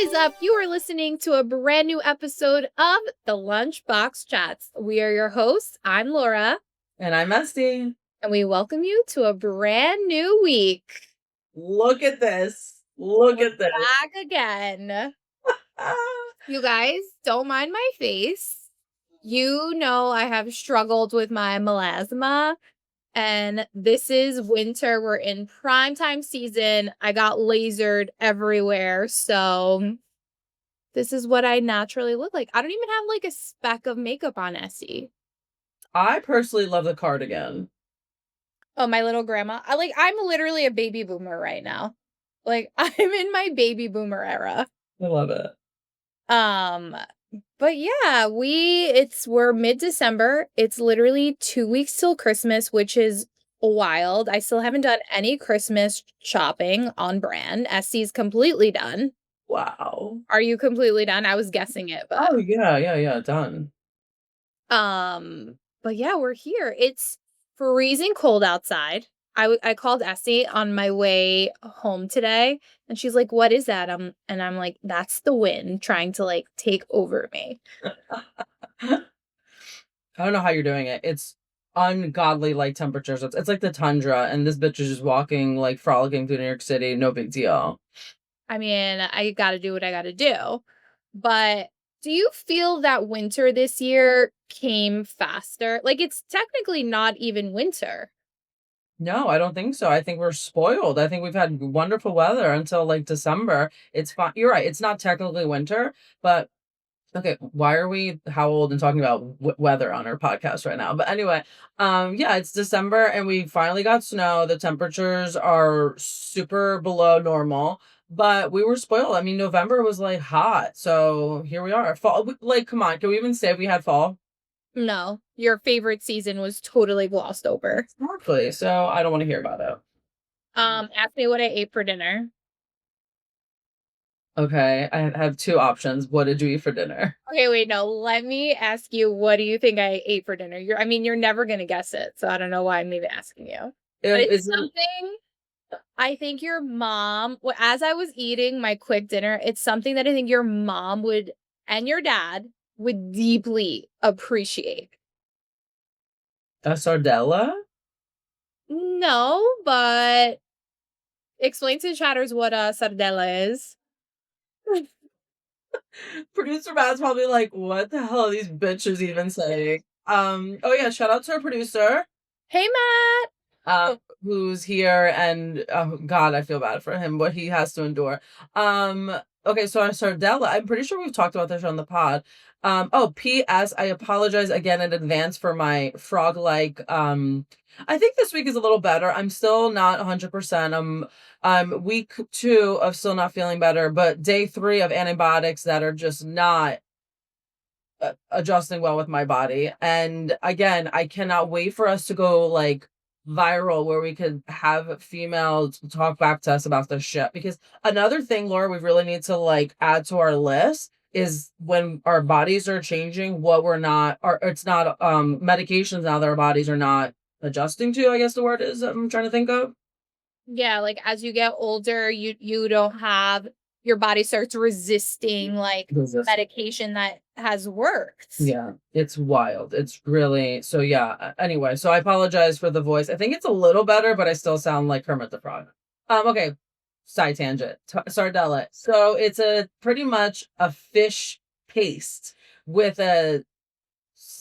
is up? You are listening to a brand new episode of the Lunchbox Chats. We are your hosts. I'm Laura. And I'm Esty. And we welcome you to a brand new week. Look at this. Look We're at this. back again. You guys, don't mind my face. You know I have struggled with my melasma. And this is winter. We're in primetime season. I got lasered everywhere. So this is what I naturally look like. I don't even have like a speck of makeup on, Essie. I personally love the cardigan. Oh, my little grandma. I'm literally a baby boomer right now. Like I'm in my baby boomer era. I love it. But yeah, we're mid-December. It's literally 2 weeks till Christmas, which is wild. I still haven't done any Christmas shopping on brand. Essie's completely done. Wow. Are you completely done? I was guessing it, but Oh yeah, done. but yeah, we're here. It's freezing cold outside. I called Essie on my way home today and she's like, "What is that?" And I'm like, "That's the wind trying to like take over me." I don't know how you're doing it. It's ungodly light temperatures. It's like the tundra, and this bitch is just walking, like frolicking through New York City. No big deal. I mean, I got to do what I got to do. But do you feel that winter this year came faster? Like it's technically not even winter. No, I don't think so. I think we're spoiled. I think we've had wonderful weather until like December. It's fine. You're right. It's not technically winter, but okay, why are we how old and talking about weather on our podcast right now? But anyway, yeah, it's December and we finally got snow. The temperatures are super below normal, but we were spoiled. I mean, November was like hot, so here we are. Fall, like, come on, can we even say we had fall? No, your favorite season was totally glossed over. Exactly. So I don't want to hear about it. Ask me what I ate for dinner. Okay, I have two options. What did you eat for dinner? Okay, wait, no. Let me ask you, what do you think I ate for dinner? You're never gonna guess it, so I don't know why I'm even asking you. But it's Is it something I think your mom, as I was eating my quick dinner, it's something that I think your mom would and your dad would deeply appreciate. a sardella? No, but explain to the chatters what a sardella is. Producer Matt's probably like, what the hell are these bitches even saying? Oh yeah, shout out to our producer, Hey, Matt. who's here, and oh god, I feel bad for him, what he has to endure. Okay, so our sardella, I'm pretty sure we've talked about this on the pod. Oh, P.S. I apologize again in advance for my frog-like. I think this week is a little better. I'm still not 100%. I'm week 2 of still not feeling better, but day 3 of antibiotics that are just not adjusting well with my body. And again, I cannot wait for us to go like viral where we could have females talk back to us about this shit. Because another thing, Laura, we really need to like add to our list is when our bodies are changing, what we're not, or it's not medications now that our bodies are not adjusting to, I guess the word is I'm trying to think of. Yeah, like as you get older, you don't have your body starts resisting like medication that has worked. Yeah, it's wild. It's really so yeah. Anyway, so I apologize for the voice. I think it's a little better, but I still sound like Kermit the Frog. Okay, side tangent. Sardella. So it's a pretty much a fish paste with a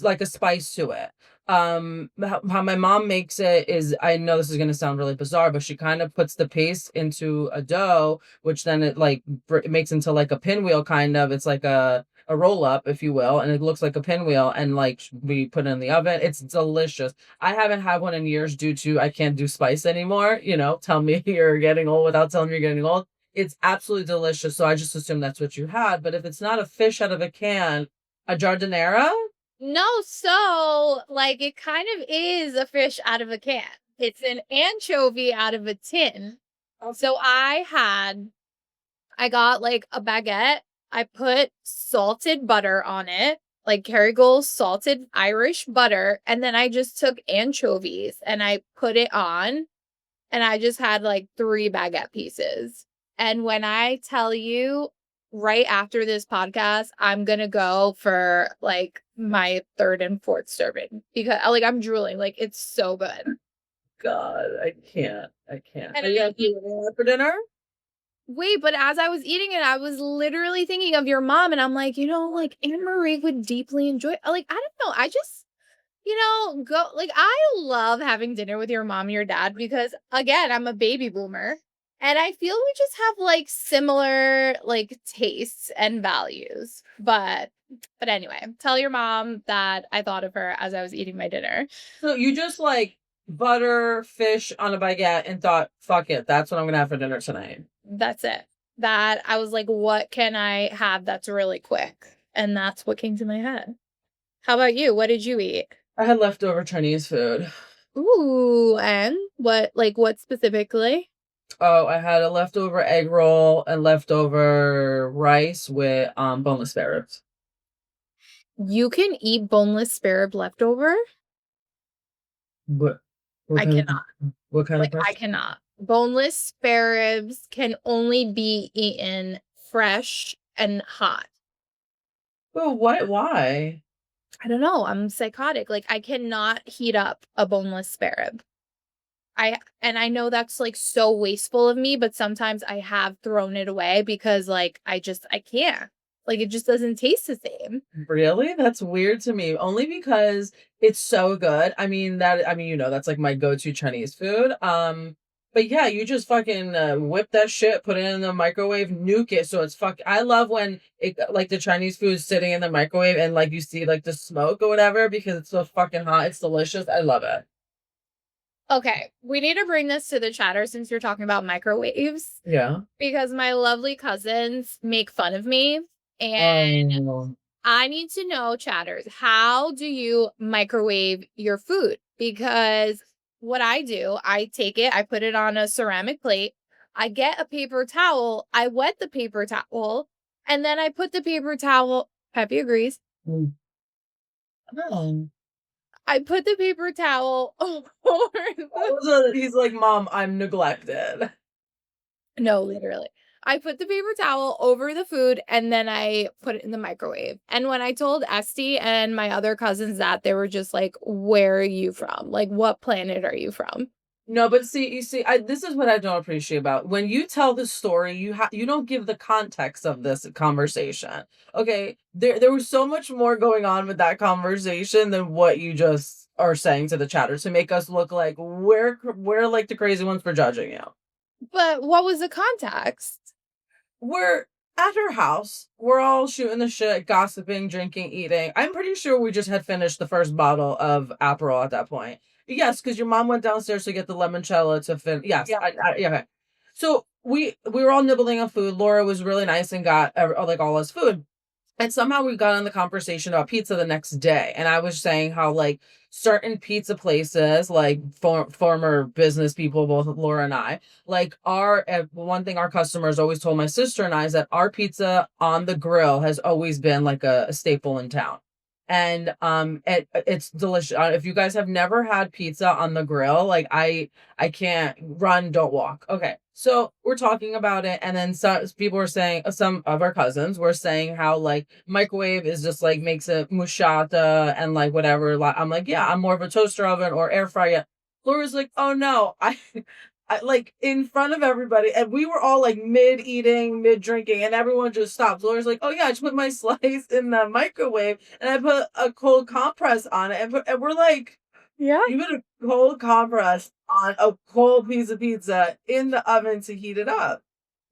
like a spice to it. How my mom makes it is, I know this is going to sound really bizarre, but she kind of puts the paste into a dough, which then it like it makes into like a pinwheel kind of. It's like a roll up, if you will, and it looks like a pinwheel, and like we put it in the oven. It's delicious. I haven't had one in years due to I can't do spice anymore. You know, tell me you're getting old without telling me you're getting old. It's absolutely delicious. So I just assume that's what you had. But if it's not a fish out of a can, a jardinera. No, so like it kind of is a fish out of a can. It's an anchovy out of a tin. So I got like a baguette. I put salted butter on it, like Kerrygold salted Irish butter, and then I just took anchovies and I put it on, and I just had like 3 baguette pieces. And when I tell you, right after this podcast, I'm gonna go for like my third and fourth serving because like I'm drooling. Like it's so good. God, I can't. I can't. And Are you I guys eat doing that for dinner? wait, but as I was eating it, I was literally thinking of your mom, and I'm like, like Anne Marie would deeply enjoy. Like I don't know, I just go like I love having dinner with your mom and your dad because again, I'm a baby boomer and I feel we just have like similar like tastes and values. But anyway, tell your mom that I thought of her as I was eating my dinner. So you just like butter fish on a baguette and thought, fuck it, that's what I'm gonna have for dinner tonight. That's it. That I was like, what can I have that's really quick? And that's what came to my head. How about you? What did you eat? I had leftover Chinese food. Ooh, and what specifically? Oh, I had a leftover egg roll and leftover rice with boneless spare ribs. You can eat boneless spare rib leftover? What what I kind cannot. of what kind of Like, I question? cannot. Boneless spare ribs can only be eaten fresh and hot. Well, what why? I don't know. I'm psychotic. Like, I cannot heat up a boneless spare rib. I know that's like so wasteful of me, but sometimes I have thrown it away because like I can't. Like it just doesn't taste the same. Really? That's weird to me. Only because it's so good. That's like my go-to Chinese food. But yeah, you just fucking whip that shit, put it in the microwave, nuke it. So it's I love when it like the Chinese food is sitting in the microwave and like you see like the smoke or whatever because it's so fucking hot. It's delicious. I love it. Okay, we need to bring this to the chatter since you're talking about microwaves Yeah. because my lovely cousins make fun of me and Oh. I need to know, chatters, how do you microwave your food? Because what I do, I take it, I put it on a ceramic plate, I get a paper towel, I wet the paper towel, and then I put the paper towel, Peppy agrees, Mm. Oh. I put the paper towel over the So he's like, Mom, I'm neglected. no, literally. I put the paper towel over the food and then I put it in the microwave. And when I told Esty and my other cousins that, they were just like, "Where are you from? Like, what planet are you from?" No, but this is what I don't appreciate about when you tell the story, you don't give the context of this conversation. Okay, there was so much more going on with that conversation than what you just are saying to the chatter to make us look like we're like the crazy ones for judging you. But what was the context? We're at her house. We're all shooting the shit, gossiping, drinking, eating. I'm pretty sure we just had finished the first bottle of Aperol at that point. Yes, because your mom went downstairs to get the limoncello to fin. Yes, Yeah. yeah. Okay. So we were all nibbling on food. Laura was really nice and got like all us food. And somehow we got on the conversation about pizza the next day. And I was saying how, like, certain pizza places, like former business people, both Laura and I, like, one thing our customers always told my sister and I is that our pizza on the grill has always been like a staple in town. And it's delicious. If you guys have never had pizza on the grill, like I can't run, don't walk. Okay. So we're talking about it, and then some people were saying, some of our cousins were saying how like microwave is just like makes it mushata and like whatever. I'm like, yeah, I'm more of a toaster oven or air fryer. Laura's like, oh no, I like in front of everybody, and we were all like mid eating, mid drinking, and everyone just stopped. Laura's like, oh yeah, I just put my slice in the microwave, and I put a cold compress on it, and we're like, Yeah. you put a cold compress on a cold piece of pizza in the oven to heat it up.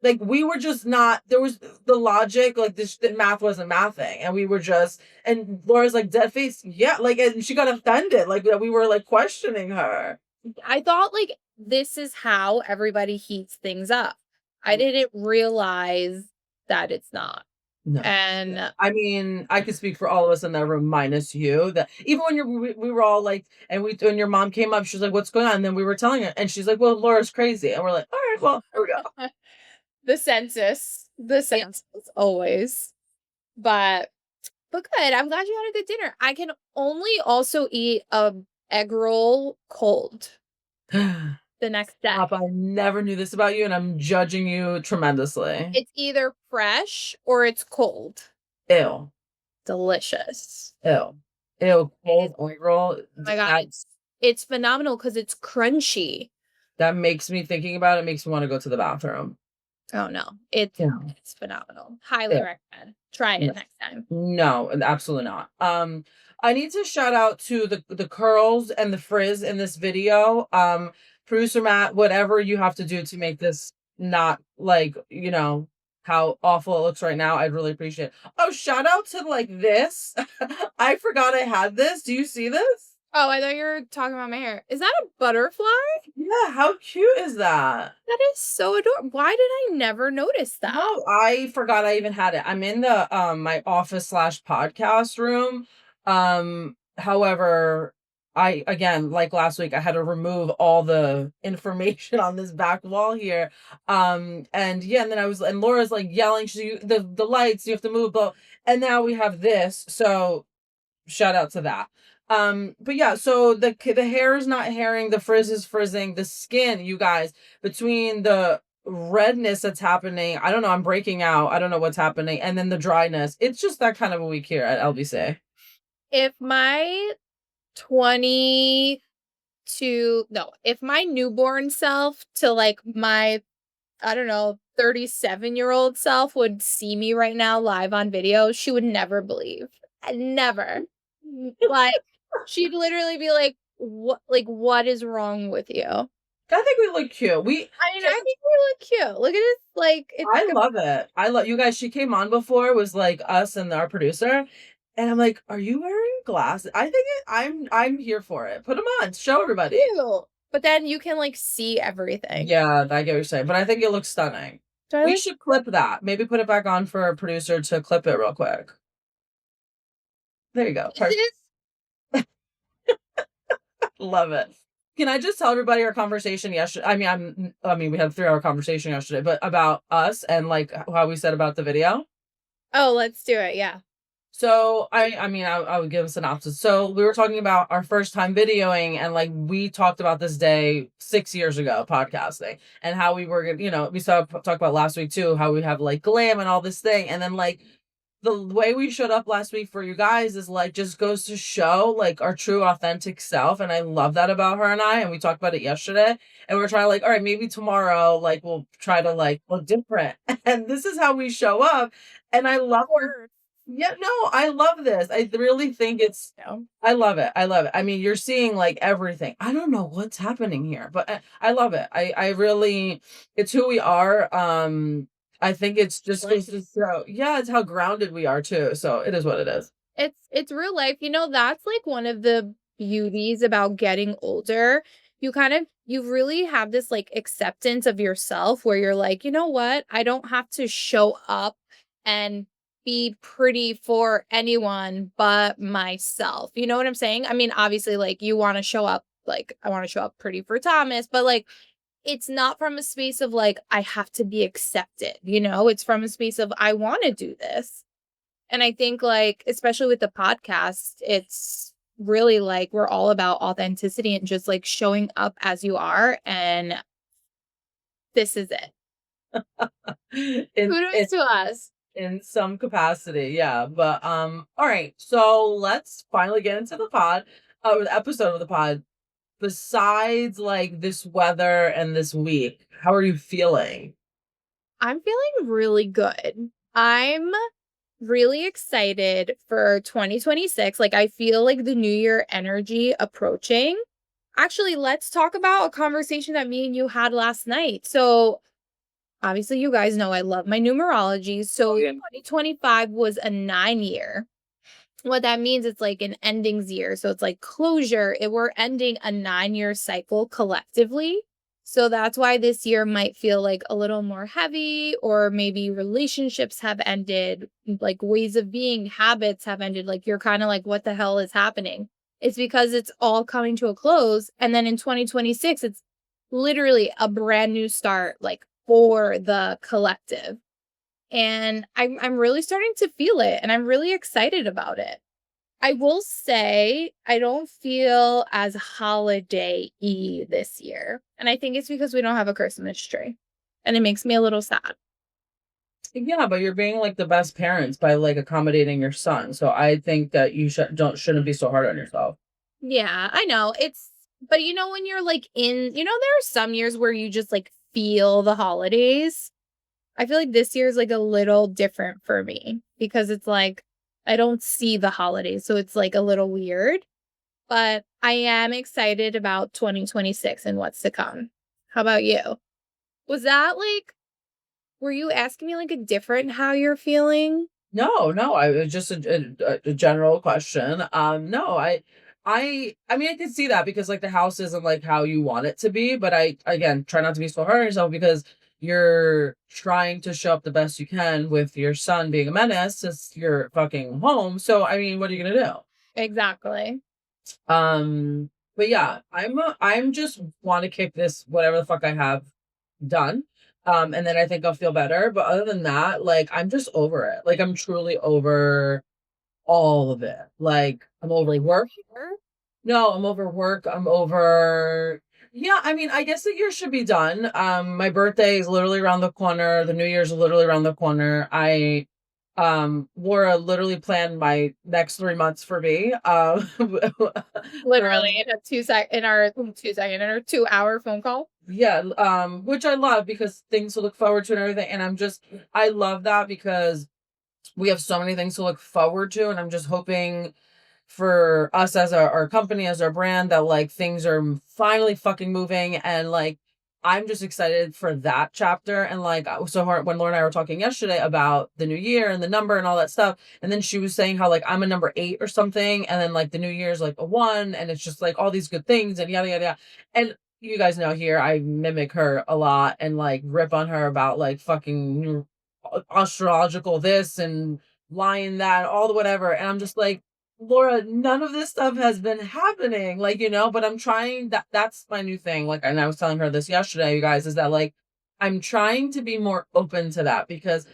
Like we were just not there was the logic, like the math wasn't mathing. And we were just and Laura's like dead face, yeah, like and she got offended, like that we were like questioning her. I thought like this is how everybody heats things up. I didn't realize that it's not. No. And I mean, I could speak for all of us in that room, minus you. That even when we were all like, and when your mom came up, she's like, "What's going on?" And then we were telling her, and she's like, "Well, Laura's crazy," and we're like, "All right, well, here we go." the census always. But good. I'm glad you had a good dinner. I can only also eat a egg roll cold. the next day. Stop, I never knew this about you, and I'm judging you tremendously. It's either fresh or it's cold. Ew. Delicious. Ew. Ew, cold oil roll. Oh my God, it's phenomenal because it's crunchy. That makes me thinking about it, makes me wanna go to the bathroom. Oh no, it's Yeah. it's phenomenal. Highly Yeah. recommend. Try No. it next time. No, absolutely not. I need to shout out to the curls and the frizz in this video. Producer Matt, whatever you have to do to make this not like, how awful it looks right now, I'd really appreciate it. Oh, shout out to like this. I forgot I had this. Do you see this? Oh, I thought you were talking about my hair. Is that a butterfly? Yeah, how cute is that? That is so adorable. Why did I never notice that? No, I forgot I even had it. I'm in the my office slash podcast room. However, I again, like last week, I had to remove all the information on this back wall here. And yeah, and then and Laura's like yelling, the lights, you have to move, and now we have this. So shout out to that. But yeah, so the hair is not hairing, the frizz is frizzing, the skin, you guys, between the redness that's happening, I don't know, I'm breaking out, I don't know what's happening, and then the dryness. It's just that kind of a week here at LBC. If my 22 no, if my newborn self to like my, I don't know, 37-year-old self would see me right now live on video, she would never believe. Never. Like, she'd literally be what is wrong with you? I I think we look cute. mean, I think we look cute. Look at this, like, it's I love it. I love you guys. She came on before, it was like us and our producer. And I'm like, are you wearing glasses? I think I'm here for it. Put them on. Show everybody. cute. But then you can like see everything. Yeah, I get what you're saying. But I think it looks stunning. We should clip that. Maybe put it back on for a producer to clip it real quick. There you go. Love it. Can I just tell everybody our conversation yesterday? I mean, we had a 3-hour conversation yesterday, but about us and like how we said about the video. Oh, let's do it. Yeah. So I would give a synopsis. So we were talking about our first time videoing, and like we talked about this day 6 years ago, podcasting, and how we were gonna, we saw talk about last week too, how we have like glam and all this thing, and then like the way we showed up last week for you guys is like just goes to show like our true authentic self, and I love that about her and I, and we talked about it yesterday, and we're trying to like, all right, maybe tomorrow like we'll try to like look different, and this is how we show up, and I love her. Yeah, no, I love this. I really think I love it. I love it. I mean, you're seeing like everything. I don't know what's happening here, but I love it. I really, it's who we are. I think it's just goes to show, yeah, it's how grounded we are too. So it is what it is. It's real life. That's like one of the beauties about getting older. You really have this like acceptance of yourself where you're like, you know what? I don't have to show up and be pretty for anyone but myself. You know what I'm saying? I mean, obviously, like you want to show up, like I want to show up pretty for Thomas, but like it's not from a space of like I have to be accepted, It's from a space of I want to do this. And I think like especially with the podcast, it's really like we're all about authenticity and just like showing up as you are, and this is it. Kudos to us. In some capacity, yeah. But all right, so let's finally get into the the episode of the pod. Besides like this weather and this week, how are you feeling? I'm feeling really good. I'm really excited for 2026. Like I feel like the new year energy approaching. Actually, let's talk about a conversation that me and you had last night. So obviously, you guys know I love my numerology. So 2025 was a 9-year. What that means, it's like an endings year. So it's like closure. We're ending a 9-year cycle collectively. So that's why this year might feel like a little more heavy, or maybe relationships have ended, like ways of being, habits have ended. Like you're kind of like, what the hell is happening? It's because it's all coming to a close. And then in 2026, it's literally a brand new start, like for the collective. And I'm really starting to feel it, and I'm really excited about it. I will say I don't feel as holiday-y this year, and I think it's because we don't have a Christmas tree, and it makes me a little sad. Yeah, but you're being like the best parents by like accommodating your son. So I think that you shouldn't be so hard on yourself. Yeah, I know. But when you're like there are some years where you just like feel the holidays. I feel like this year is like a little different for me because it's like I don't see the holidays, so it's like a little weird. But I am excited about 2026 and what's to come. How about you? Was that like were you asking me like a different how you're feeling? No, no, I was just a general question. No, I mean, I can see that because like the house isn't like how you want it to be, but I again try not to be so hard on yourself because you're trying to show up the best you can with your son being a menace. It's your fucking home, so I mean, what are you gonna do? Exactly. But yeah, I'm just want to kick this whatever the fuck I have done. And then I think I'll feel better. But other than that, like I'm just over it. Like I'm truly over all of it. Like I'm over Like work. here? No, I'm over work. I'm over yeah, I mean, I guess the year should be done. My birthday is literally around the corner. The New Year's literally around the corner. Laura literally planned my next 3 months for me. Literally in a 2-hour phone call. Yeah, which I love because things to look forward to and everything. And I love that because we have so many things to look forward to. And I'm just hoping for us as our company, as our brand, that like things are finally fucking moving. And like, I'm just excited for that chapter. And like, when Laura and I were talking yesterday about the new year and the number and all that stuff. And then she was saying how like I'm a number 8 or something. And then like the new year's like a 1. And it's just like all these good things and yada, yada, yada. And you guys know here, I mimic her a lot and like rip on her about like fucking astrological this and lying that, all the whatever. And I'm just like, Laura, none of this stuff has been happening, like, but I'm trying that's my new thing. Like, and I was telling her this yesterday, you guys, is that like I'm trying to be more open to that because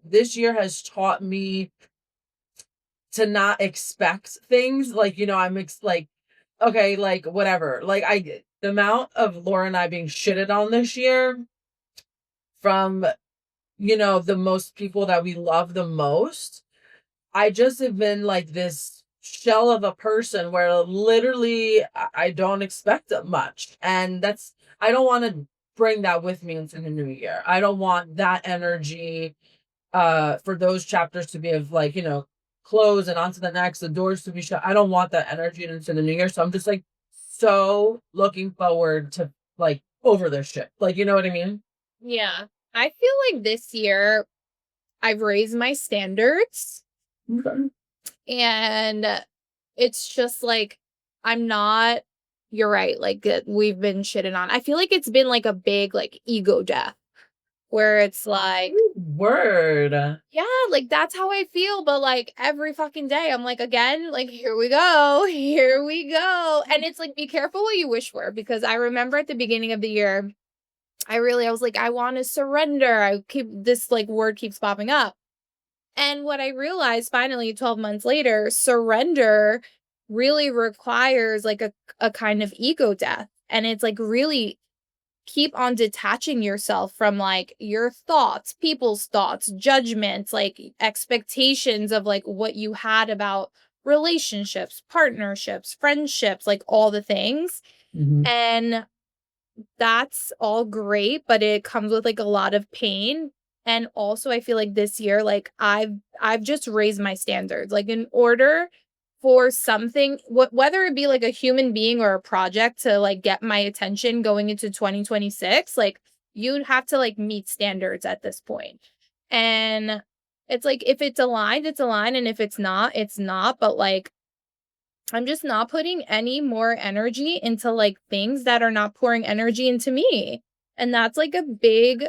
this year has taught me to not expect things. Like, like, okay, like whatever. Like the amount of Laura and I being shitted on this year from, the most people that we love the most. I just have been like this shell of a person where literally I don't expect it much. And I don't want to bring that with me into the new year. I don't want that energy for those chapters to be of like, close and on to the next, the doors to be shut. I don't want that energy into the new year. So I'm just like so looking forward to like over this shit. Like, you know what I mean? Yeah. I feel like this year I've raised my standards Okay. and it's just like I'm not you're right, like we've been shitting on. I feel like it's been like a big like ego death where it's like Word. yeah, like that's how I feel, but like every fucking day I'm like again, like here we go. Here we go. And it's like be careful what you wish for because I remember at the beginning of the year I was like I want to surrender. I keep this like word keeps popping up. And what I realized finally 12 months later, surrender really requires like a kind of ego death. And it's like really keep on detaching yourself from like your thoughts, people's thoughts, judgments, like expectations of like what you had about relationships, partnerships, friendships, like all the things. Mhm. And that's all great, but it comes with like a lot of pain. And also I feel like this year like I've just raised my standards. Like in order for something whether it be like a human being or a project to like get my attention going into 2026, like you'd have to like meet standards at this point. And it's like if it's aligned, it's aligned and if it's not, it's not, but like I'm just not putting any more energy into like things that are not pouring energy into me. And that's like a big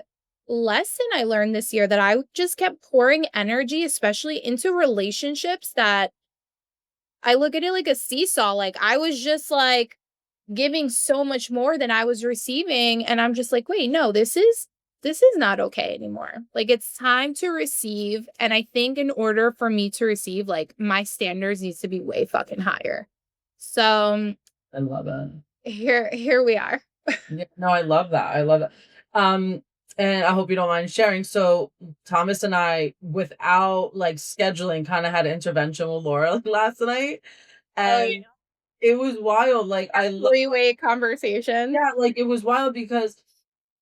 lesson I learned this year that I just kept pouring energy, especially into relationships that I look at it like a seesaw. Like I was just like giving so much more than I was receiving. And I'm just like, wait, no, this is this is not okay anymore. Like, it's time to receive. And I think in order for me to receive, like, my standards needs to be way fucking higher. So I love it. here we are. Yeah, no, I love that. I love that. Um, and I hope you don't mind sharing. So Thomas and I, without like scheduling, kind of had an intervention with Laura like, last night, Oh, yeah. and it was wild. Like I love, Three-way conversation. yeah, like it was wild because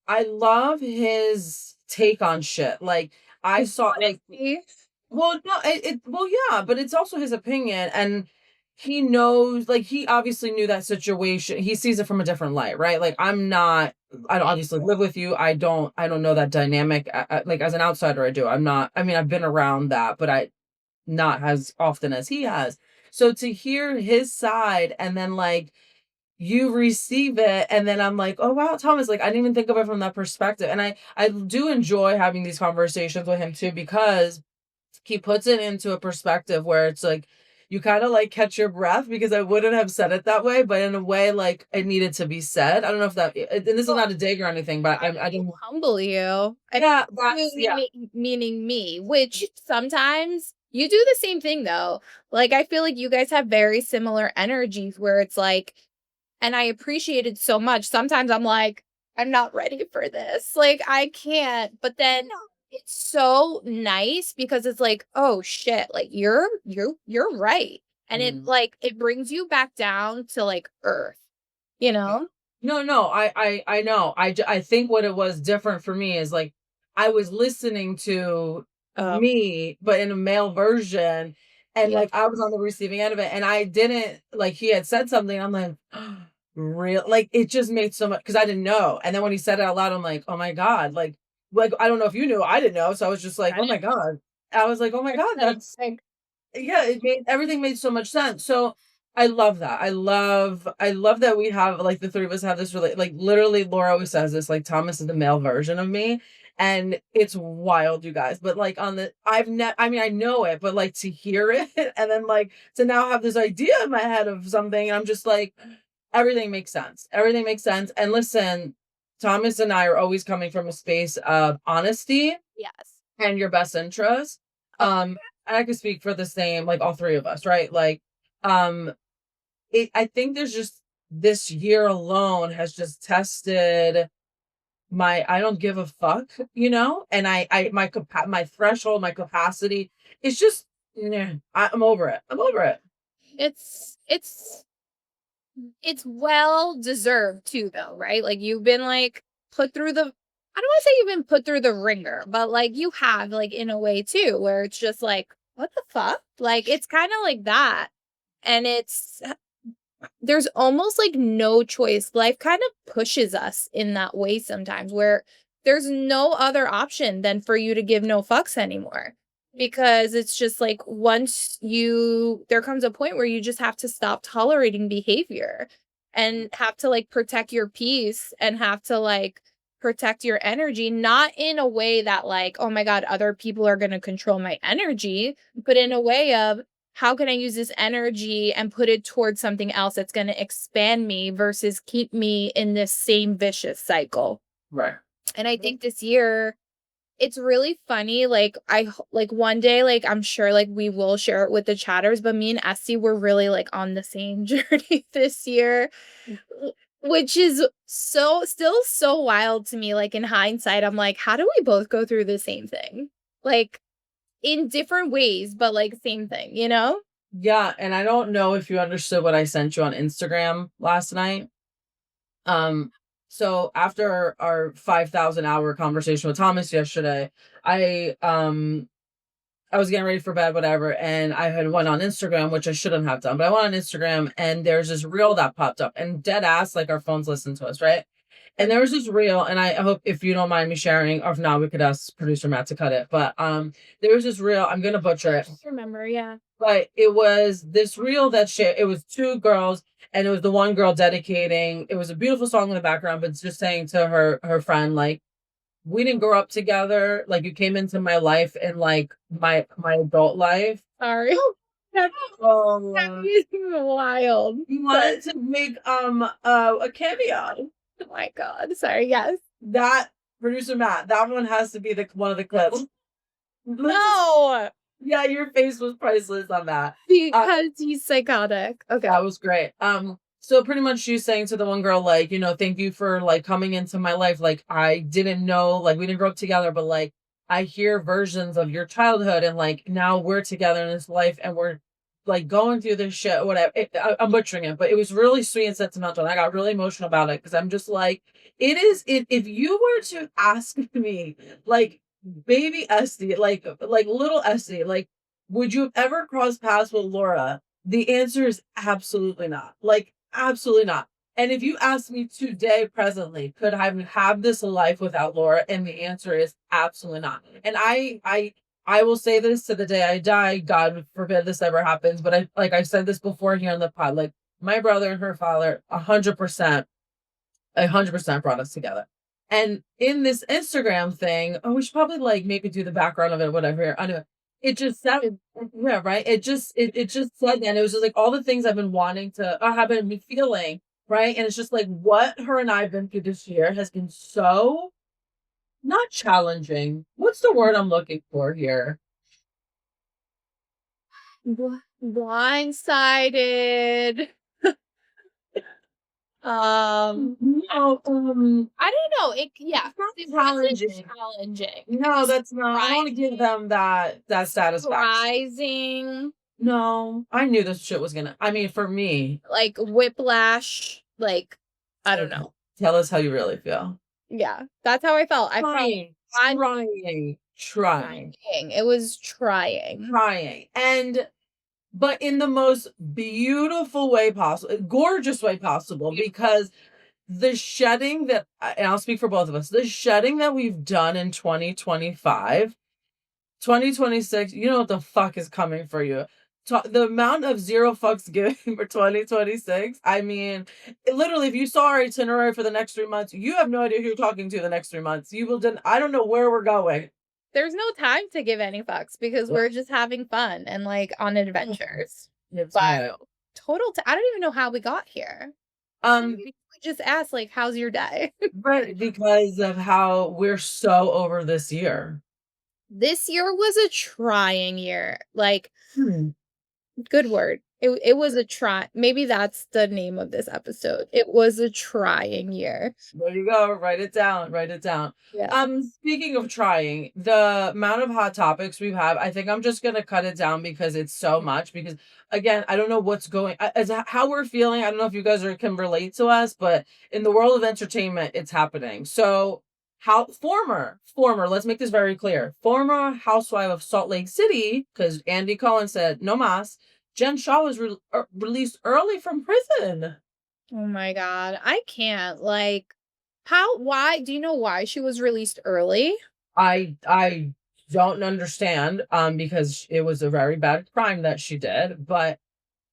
I love his take on shit. Like I saw, like, Honesty. well, no, well, yeah, but it's also his opinion, and he knows, like, he obviously knew that situation. He sees it from a different light, right? Like, I don't obviously live with you. I don't know that dynamic. Like, as an outsider, I do. I'm not. I mean, I've been around that, but I not as often as he has. So to hear his side, and then like you receive it, and then I'm like, oh wow, Thomas, like I didn't even think of it from that perspective, and I do enjoy having these conversations with him too, because he puts it into a perspective where it's like you kind of like catch your breath, because I wouldn't have said it that way, but in a way like it needed to be said. I don't know if that, and this is Well, not a dig or anything, but I don't. humble you. Yeah, that's, You yeah. meaning me, which sometimes you do the same thing though. Like, I feel like you guys have very similar energies where it's like, and I appreciate it so much. Sometimes I'm like, I'm not ready for this. Like, I can't. But then it's so nice because it's like, oh shit, like you're right. And it Mm. like it brings you back down to like earth, you know? No, no, I know. I think what it was different for me is like I was listening to Oh, me, but in a male version, and yeah. like I was on the receiving end of it, and I didn't, like, he had said something. I'm like, real, like it just made so much, because I didn't know, and then when he said it out loud, I'm like, oh my god, like I don't know if you knew, I didn't know, so I was just like, I oh my didn't god, I was like, oh my god, that's, think yeah, it made everything made so much sense. So I love that. I love that we have, like, the three of us have this really, like, literally Laura always says this, like, Thomas is the male version of me. And it's wild, you guys. But like on the I mean, I know it, but like to hear it and then like to now have this idea in my head of something, and I'm just like, everything makes sense. Everything makes sense. And listen, Thomas and I are always coming from a space of honesty yes. and your best interest. Oh, And I could speak for the same, like all three of us, right? Like, um, I think there's just, this year alone has just tested my I don't give a fuck, and my threshold, my capacity. It's just, yeah, I'm over it. I'm over it. it's it's well deserved too though, right? Like you've been like put through the I don't want to say you've been put through the ringer, but like you have like in a way too, where it's just like, what the fuck? Like it's kind of like that. And it's there's almost like no choice. Life kind of pushes us in that way sometimes where there's no other option than for you to give no fucks anymore. Because it's just like there comes a point where you just have to stop tolerating behavior and have to like protect your peace and have to like protect your energy, not in a way that like, oh my God, other people are going to control my energy, but in a way of, how can I use this energy and put it towards something else that's going to expand me versus keep me in this same vicious cycle? Right. And I think this year it's really funny. Like like one day, like I'm sure like we will share it with the chatters, but me and Essie were really like on the same journey this year, which is still so wild to me. Like in hindsight, I'm like, how do we both go through the same thing? Like in different ways, but like same thing, you know? Yeah, and I don't know if you understood what I sent you on Instagram last night. Um, so after our 5,000 hour conversation with Thomas yesterday, I um I was getting ready for bed, whatever, and I had went on Instagram, which I shouldn't have done, but I went on Instagram, and there's this reel that popped up, and dead ass, like our phones listen to us, right? And there was this reel, and I hope, if you don't mind me sharing, or if not, we could ask producer Matt to cut it. But there was this reel. I'm gonna butcher it, Just remember, yeah. but it was this reel that shit. It was two girls, and it was the one girl dedicating. It was a beautiful song in the background, but it's just saying to her friend, like, we didn't grow up together. Like, you came into my life in like my adult life. Sorry. That's Um, wild. he Sorry. wanted to make a cameo. Oh my God. Sorry. Yes. That Producer Matt, that one has to be one of the clips. No, Yeah, your face was priceless on that. because he's psychotic. Okay. That was great. So pretty much she's saying to the one girl, like, thank you for like coming into my life. Like, I didn't know, like, we didn't grow up together, but like, I hear versions of your childhood, and like, now we're together in this life, and we're like going through this shit, whatever. I'm butchering it, but it was really sweet and sentimental. And I got really emotional about it because I'm just like, if you were to ask me, like, baby Esty, like little Esty, like, would you have ever crossed paths with Laura? The answer is absolutely not. Like, absolutely not. And if you ask me today, presently, could I have this life without Laura? And the answer is absolutely not. And I will say this to the day I die. God forbid this ever happens. But I said this before here on the pod. Like, my brother and her father, 100% brought us together. And in this Instagram thing, we should probably like maybe do the background of it, whatever. I know it just said, yeah, right. It just said, and it was just like all the things I've been wanting to, have been feeling, right. And it's just like what her and I have been through this year has been so not challenging. What's the word I'm looking for here? Blindsided. No, I don't know. It it's not it wasn't challenging. challenging. No, that's not. I don't want to give them that satisfaction. Surprising, No, I knew this shit was gonna. I mean, for me, like whiplash, like I don't know. tell us how you really feel. Yeah, that's how I felt. I felt Trying, I'm trying, trying. It was trying. but in the most beautiful way possible, gorgeous way possible, because the shedding that, and I'll speak for both of us, the shedding that we've done in 2025, 2026, you know what the fuck is coming for you. The amount of zero fucks given for 2026. I mean, literally, if you saw our itinerary for the next 3 months, you have no idea who you're talking to the next 3 months. You will. I don't know where we're going. There's no time to give any fucks because we're just having fun and like on adventures. But I don't even know how we got here. We just asked like, "How's your day?" Right, because of how we're so over this year. This year was a trying year. Like, Hmm. good word. It was a try. Maybe that's the name of this episode. It was a trying year. There you go. Write it down. Write it down. Yeah. Speaking of trying, the amount of hot topics we have, I think I'm just gonna cut it down because it's so much. Because again, I don't know what's going as how we're feeling. I don't know if you guys can relate to us, but in the world of entertainment, it's happening. So how former, let's make this very clear. Former housewife of Salt Lake City, because Andy Cohen said no mas. Jen Shaw was released early from prison. Oh my god. I can't. Like, why do you know why she was released early? I don't understand because it was a very bad crime that she did, but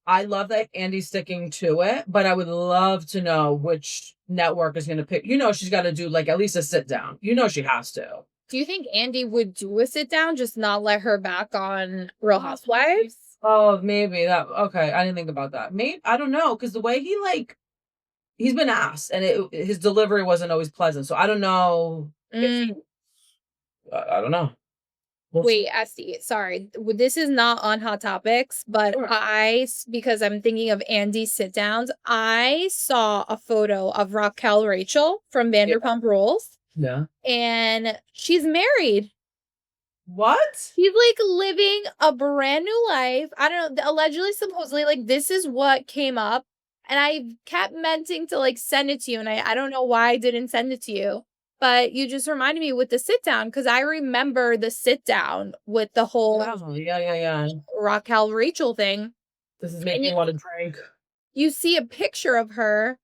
I love that Andy's sticking to it, but I would love to know which network is going to pick. She's got to do like at least a sit down. She has to. Do you think Andy would do a sit down, just not let her back on Real Housewives? Oh, maybe that. Okay, I didn't think about that. Maybe I don't know because the way he's been asked, and his delivery wasn't always pleasant. So I don't know. I don't know. Wait, Esty, sorry. This is not on Hot Topics, but sure. Because I'm thinking of Andy's sit downs, I saw a photo of Raquel Rachel from Vanderpump Rules. Yeah. And she's married. What? He's like living a brand new life. I don't know. Allegedly, supposedly, like this is what came up. And I kept meaning to like send it to you. And I don't know why I didn't send it to you. But you just reminded me with the sit down because I remember the sit down with the whole yeah. Raquel Rachel thing. This is making me want to drink. You see a picture of her.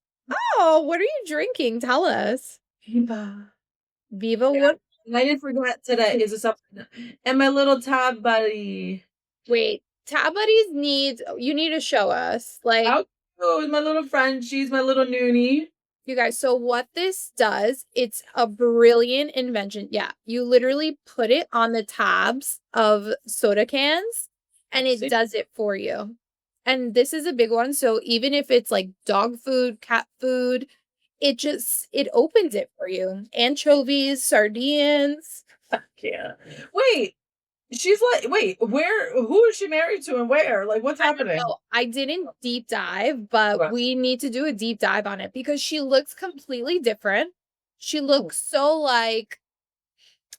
Oh, what are you drinking? Tell us. Viva. Viva, what? I didn't forget today. Is this up? And my little tab buddy. Wait, tab buddies you need to show us. Like, oh, my little friend. She's my little noonie. You guys, so what this does, it's a brilliant invention. Yeah, you literally put it on the tabs of soda cans and it does it for you. And this is a big one. So even if it's like dog food, cat food, it opens it for you. Anchovies, sardines. I can't. Wait, she's like, wait, where? Who is she married to, and where? Like, what's I don't happening? know. I didn't deep dive, but Okay. we need to do a deep dive on it because she looks completely different. She looks so like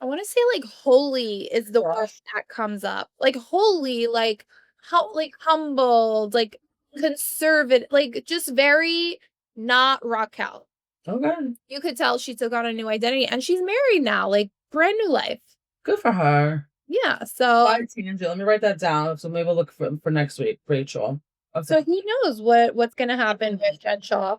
I want to say like holy is the Yeah. word that comes up. Like holy, like how like humbled, like conservative, like just very not Raquel. Okay. You could tell she took on a new identity and she's married now, like brand new life. Good for her. Yeah. So Side tangent. Let me write that down. So maybe we'll look for next week, Rachel. Okay. so who knows what's gonna happen with Jen Shaw.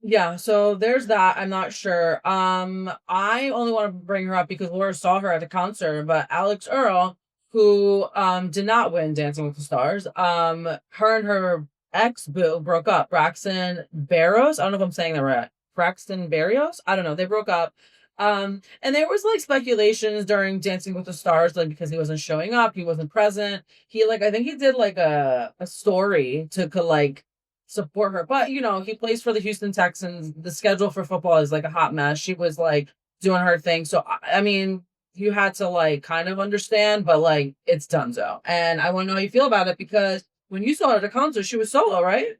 Yeah, so there's that. I'm not sure. I only want to bring her up because Laura saw her at a concert, but Alex Earl, who did not win Dancing with the Stars, her and her ex boo broke up. Braxton Barrios. I don't know if I'm saying that right. Braxton Barrios? I don't know. They broke up. And there was like speculations during Dancing with the Stars, like because he wasn't showing up, he wasn't present. He like I think he did like a story to like support her. But he plays for the Houston Texans. The schedule for football is like a hot mess. She was like doing her thing. So I mean, you had to like kind of understand, but like it's donezo. And I want to know how you feel about it because when you saw her at the concert, she was solo, right?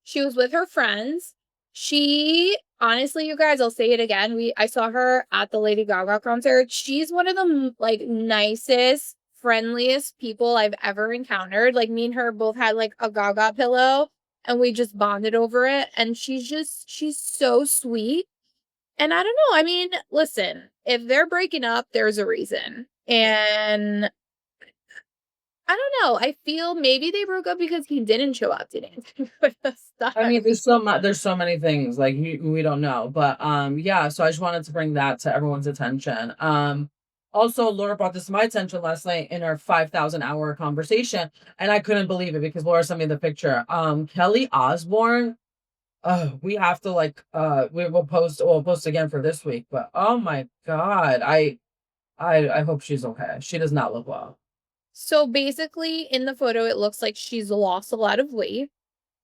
She was with her friends. She honestly, you guys, I'll say it again. I saw her at the Lady Gaga concert. She's one of the like nicest, friendliest people I've ever encountered. Like me and her both had like a Gaga pillow and we just bonded over it. And she's so sweet. And I don't know. I mean, listen, if they're breaking up, there's a reason. And I don't know. I feel maybe they broke up because he didn't show up to Dancing with the I mean, Stars. there's so many things like we don't know, but yeah. So I just wanted to bring that to everyone's attention. Also, Laura brought this to my attention last night in our 5,000 hour conversation, and I couldn't believe it because Laura sent me the picture. Kelly Osbourne. We have to like we'll post again for this week, but oh my god, I hope she's okay. She does not look well. So basically, in the photo, it looks like she's lost a lot of weight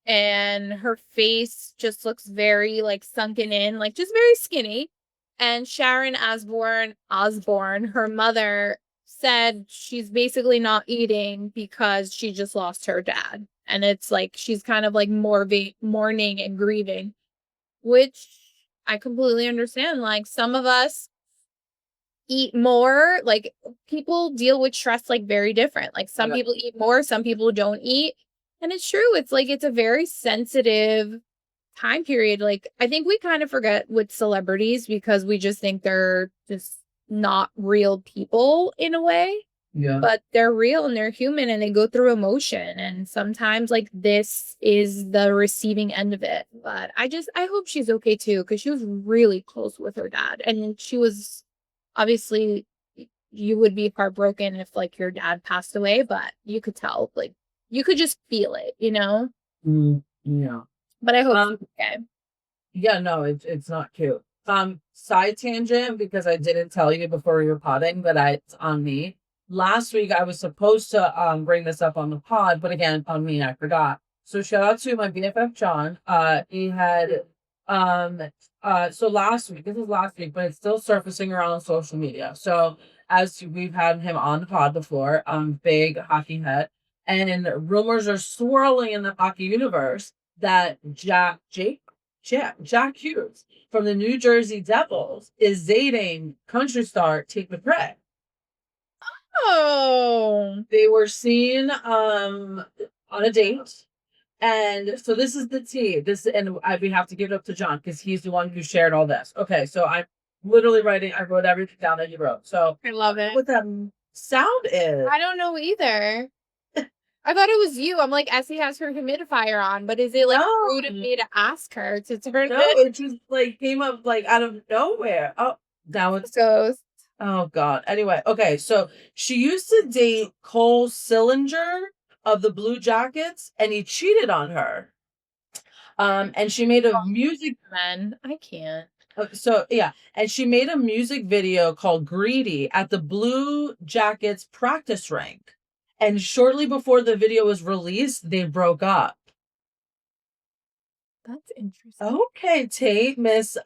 and her face just looks very like sunken in, like just very skinny. And Sharon Osbourne, her mother said she's basically not eating because she just lost her dad. And it's like she's kind of like mourning and grieving, which I completely understand. Like some of us eat more. Like people deal with stress like very different. Like some Yeah. people eat more, some people don't eat. And it's true. It's like it's a very sensitive time period. Like I think we kind of forget with celebrities because we just think they're just not real people in a way. Yeah. But they're real and they're human and they go through emotion. And sometimes like this is the receiving end of it. But I hope she's okay too, because she was really close with her dad. And she was obviously you would be heartbroken if like your dad passed away, but you could tell, like you could just feel it, you know? Yeah. But I hope Um, she's okay. Yeah, no, it's not cute. Side tangent because I didn't tell you before we were potting that it's on me. Last week I was supposed to bring this up on the pod, but again, on me, I forgot. So shout out to my BFF John. He had um so last week, this is last week, but it's still surfacing around on social media. So as we've had him on the pod before, big hockey head, and rumors are swirling in the hockey universe that Jack Hughes from the New Jersey Devils is dating country star Tate McRae. Oh, They were seen on a date. And so this is the tea. We have to give it up to John because he's the one who shared all this. Okay, so I'm literally I wrote everything down that you wrote. So I love it. what that sound is. I don't know either. I thought it was you. I'm like, Essie has her humidifier on, but is it like rude of No, me to ask her to turn no, it? it just like came up like out of nowhere. Oh, now it's Goes. oh God. Anyway, okay, so she used to date Cole Sillinger of the Blue Jackets, and he cheated on her. And she made a music. Men, I can't. So yeah, and she made a music video called "Greedy" at the Blue Jackets practice rink. And shortly before the video was released, they broke up. That's interesting. Okay, Tate, miss,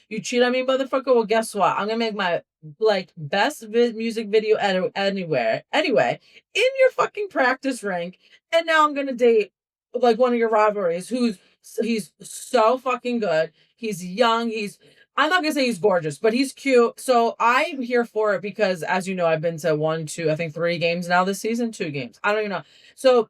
you cheat on me, motherfucker. Well, guess what? I'm gonna make my like best music video anywhere, anyway, in your fucking practice rink, and now I'm gonna date like one of your rivalries. He's so fucking good. He's young. I'm not gonna say he's gorgeous, but he's cute. So I'm here for it because, as you know, I've been to one, two, I think 3 games now this season. 2 games. I don't even know. So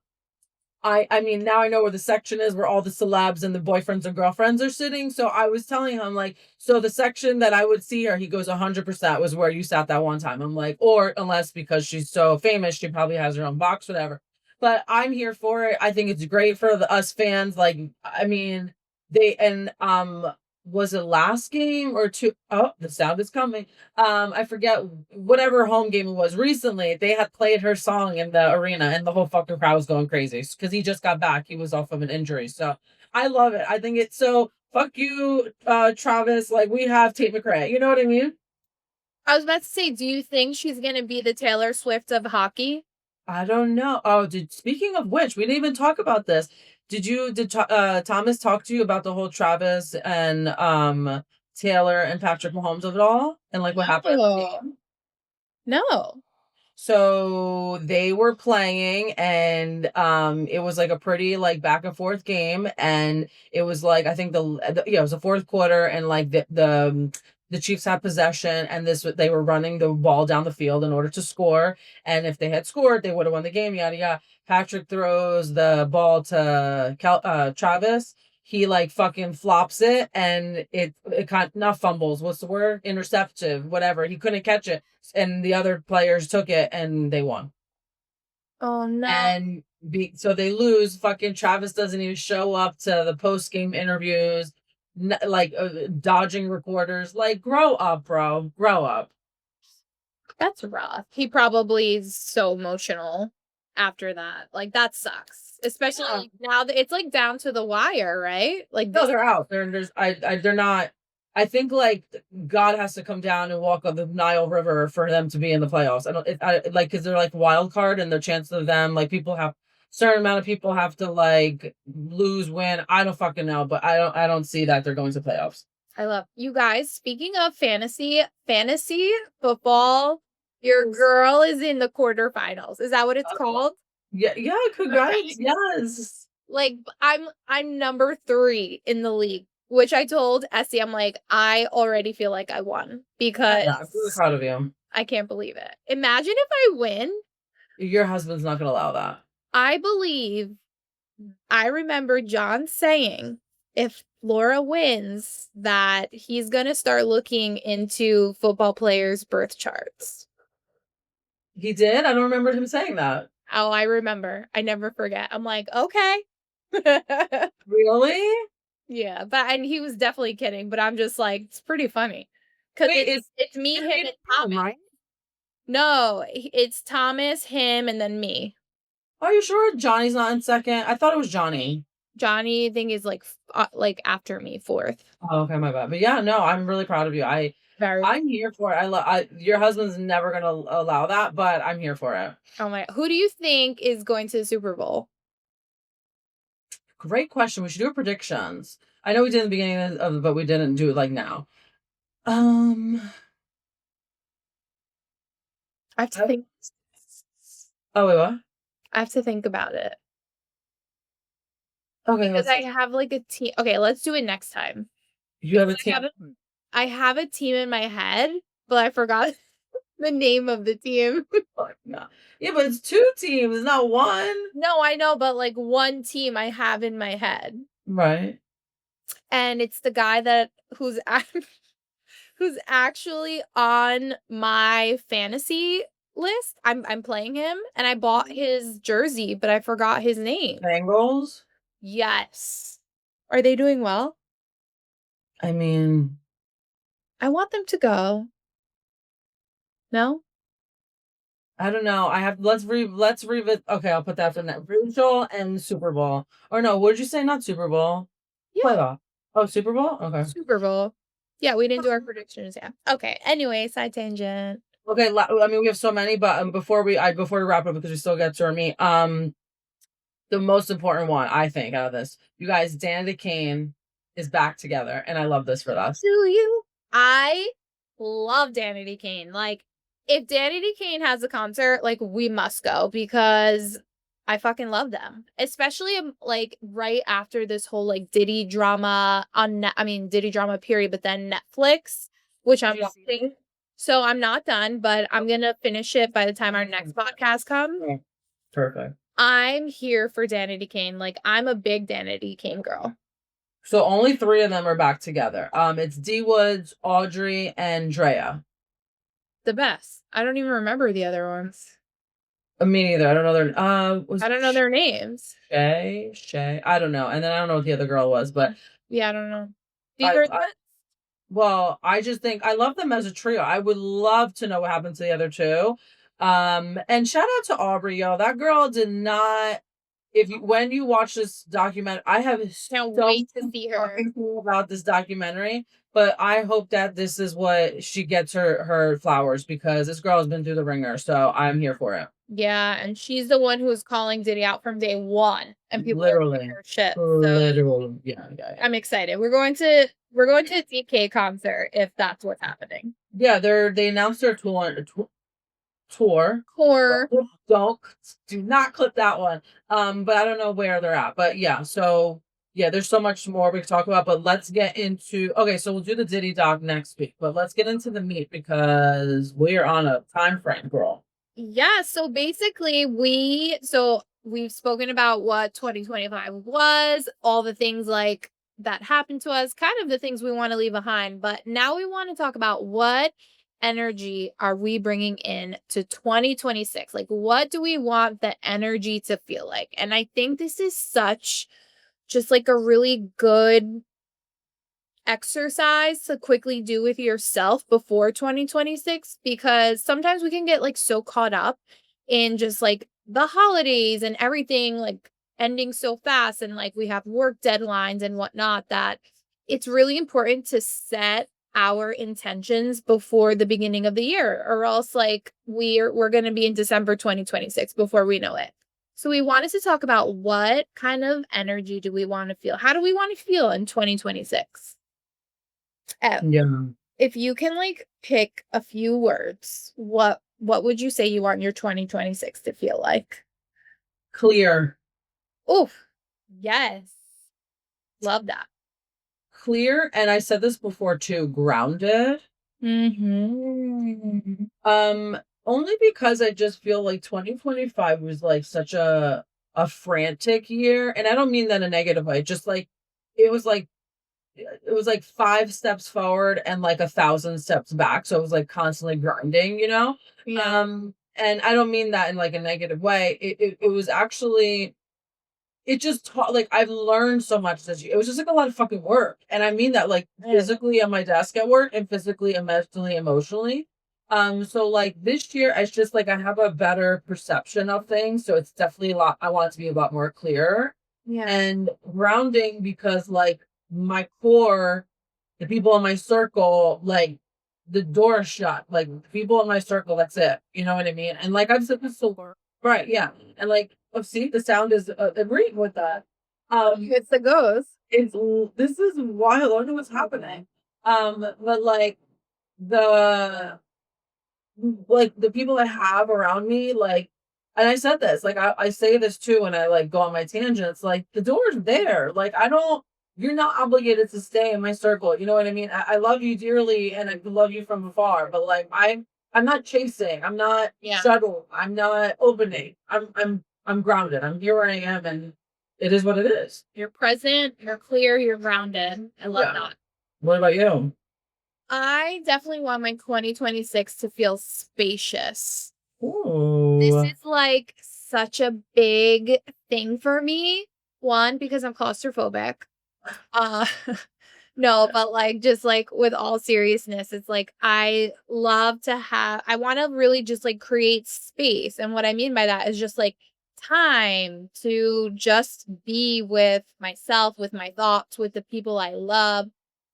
I mean, now I know where the section is where all the celebs and the boyfriends and girlfriends are sitting. So I was telling him, like, so the section that I would see her, he goes 100% was where you sat that one time. I'm like, or unless because she's so famous, she probably has her own box, whatever. But I'm here for it. I think it's great for us fans. Like, I mean, they and was it last game or two? Oh, the sound is coming. I forget whatever home game it was recently. They had played her song in the arena, and the whole fucking crowd was going crazy because he just got back. He was off of an injury, so I love it. I think it's so fuck you, Travis. Like we have Tate McRae. You know what I mean? I was about to say, do you think she's gonna be the Taylor Swift of hockey? I don't know. Oh, speaking of which, we didn't even talk about this. Did Thomas talk to you about the whole Travis and Taylor and Patrick Mahomes of it all and like what happened? No. No. So they were playing and it was like a pretty like back and forth game and it was like I think it was a fourth quarter and like the Chiefs had possession and they were running the ball down the field in order to score and if they had scored they would have won the game, yada yada. Patrick throws the ball to Travis. He like fucking flops it and it kind not fumbles, what's the word, interceptive, whatever, he couldn't catch it and the other players took it and they won. Oh no. And so they lose. Fucking Travis doesn't even show up to the post game interviews, like dodging reporters. Like, grow up, bro. Grow up. That's rough. He probably is so emotional after that. Like that sucks. Especially Yeah. like, now that it's like down to the wire, right? Like No, this. they're out. They're not. I think like God has to come down and walk on the Nile River for them to be in the playoffs. I don't like because they're like wild card and the chances of them like people have certain amount of people have to like lose win. I don't fucking know, but I don't see that they're going to playoffs. I love you guys. Speaking of fantasy football, your girl is in the quarterfinals. Is that what it's called? Yeah, congrats. Yes. Like I'm number 3 in the league, which I told Essie, I'm like, I already feel like I won because Yeah, I'm really proud of you. I can't believe it. Imagine if I win. Your husband's not gonna allow that. I remember John saying if Laura wins that he's going to start looking into football players' birth charts. He did? I don't remember him saying that. Oh, I remember. I never forget. I'm like, okay. Really? Yeah, and he was definitely kidding, but I'm just like, it's pretty funny. Cause Wait, it's me, him, and Thomas. right? No, it's Thomas, him, and then me. Are you sure Johnny's not in second? I thought it was Johnny. Johnny, I think, is like after me, 4th. Oh, okay, my bad. But yeah, no, I'm really proud of you. I'm here for it. Your husband's never gonna allow that, but I'm here for it. Oh my! Who do you think is going to the Super Bowl? Great question. We should do predictions. I know we did in the beginning of, but we didn't do it like now. Um. I have to think. Oh wait, what? I have to think about it. Okay, because I have like a team. Okay, let's do it next time. You have a team. I have a team in my head, but I forgot the name of the team. No. Yeah, but it's 2 teams, not 1. No, I know, but like one team I have in my head. Right. And it's the guy who's actually on my fantasy list. I'm playing him and I bought his jersey, but I forgot his name. Bengals? Yes. Are they doing well? I mean, I want them to go. No? I don't know. Let's revisit. Okay, I'll put that for next. Regional and Super Bowl. Or no, what did you say? Not Super Bowl. Yeah. Playoff. Oh, Super Bowl? Okay. Super Bowl. Yeah, we didn't do our predictions yet. Okay. Anyway, side tangent. Okay, I mean we have so many, but before we wrap up because we still get to our meet. the most important one, I think, out of this. You guys, Danity Kane is back together, and I love this for us. Do you? I love Danity Kane. Like, if Danity Kane has a concert, like, we must go because I fucking love them. Especially like right after this whole like Diddy drama on Diddy drama period, but then Netflix, which I'm watching. So I'm not done, but I'm gonna finish it by the time our next podcast comes. Oh, perfect. I'm here for Danity Kane. Like, I'm a big Danity Kane girl. So only 3 of them are back together. It's D Woods, Audrey, and Drea. The best. I don't even remember the other ones. Me neither. I don't know their I don't know their names. Shay. I don't know. And then I don't know what the other girl was, but yeah, I don't know. Do you hear that? Well, I just think I love them as a trio. I would love to know what happened to the other 2. And shout out to Aubrey, yo. That girl did not. When you watch this document, I have can't wait to see her about this documentary. But I hope that this is what she gets her flowers, because this girl has been through the ringer. So I'm here for it. Yeah, and she's the one who was calling Diddy out from day one, and people literally her shit. So literally, yeah. I'm excited. We're going to a DK concert if that's what's happening. Yeah, they announced their tour. Do not clip that one. But I don't know where they're at. But yeah, so yeah, there's so much more we can talk about. But let's get into so we'll do the Diddy doc next week. But let's get into the meat because we're on a time frame, girl. Yeah, so basically we've spoken about what 2025 was, all the things like that happened to us, kind of the things we want to leave behind. But now we want to talk about what energy are we bringing in to 2026? Like, what do we want the energy to feel like? And I think this is such just like a really good exercise to quickly do with yourself before 2026, because sometimes we can get like so caught up in just like the holidays and everything like ending so fast, and like we have work deadlines and whatnot, that it's really important to set our intentions before the beginning of the year, or else like we're going to be in December 2026 before we know it. So we wanted to talk about what kind of energy do we want to feel? How do we want to feel in 2026? Yeah. If you can like pick a few words, what would you say you want your 2026 to feel like? Clear. Oof. Yes. Love that. Clear, and I said this before too, grounded. Only because I just feel like 2025 was like such a frantic year, and I don't mean that in a negative way, just like it was like 5 steps forward and like 1,000 steps back. So it was like constantly grinding, you know? Yeah. And I don't mean that in like a negative way. It was actually, it just taught, like, I've learned so much this year. It was just like a lot of fucking work. And I mean that like physically on my desk at work, and physically and mentally, emotionally. So like this year, it's just like I have a better perception of things. So it's definitely a lot, I want it to be a lot more clear. Yeah. And grounding, because like my core, the people in my circle, like the door is shut. Like the people in my circle, that's it. You know what I mean? And like I've said this so right, yeah. And like, oh, see, the sound is agreeing with that. It's the ghost. This is wild. I don't know what's happening. But like the people I have around me, like, and I said this, like, I say this too when I like go on my tangents, like the door's there. Like, you're not obligated to stay in my circle. You know what I mean? I love you dearly and I love you from afar, but like, I'm not chasing. I'm not subtle. I'm not opening. I'm grounded. I'm here where I am, and it is what it is. You're present, you're clear, you're grounded. I love that. What about you? I definitely want my 2026 to feel spacious. Ooh. This is like such a big thing for me. One, because I'm claustrophobic. No, but like just like with all seriousness, it's like I want to really just like create space. And what I mean by that is just like time to just be with myself, with my thoughts, with the people I love.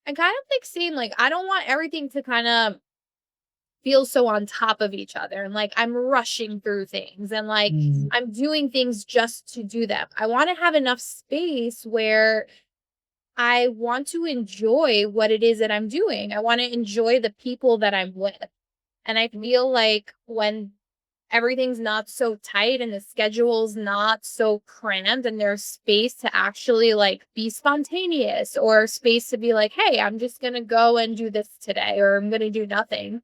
And kind of like seeing like I don't want everything to kind of feel so on top of each other and like I'm rushing through things and like I'm doing things just to do them. I want to have enough space where I want to enjoy what it is that I'm doing. I want to enjoy the people that I'm with. And I feel like when everything's not so tight and the schedule's not so crammed and there's space to actually like be spontaneous or space to be like, hey, I'm just going to go and do this today or I'm going to do nothing.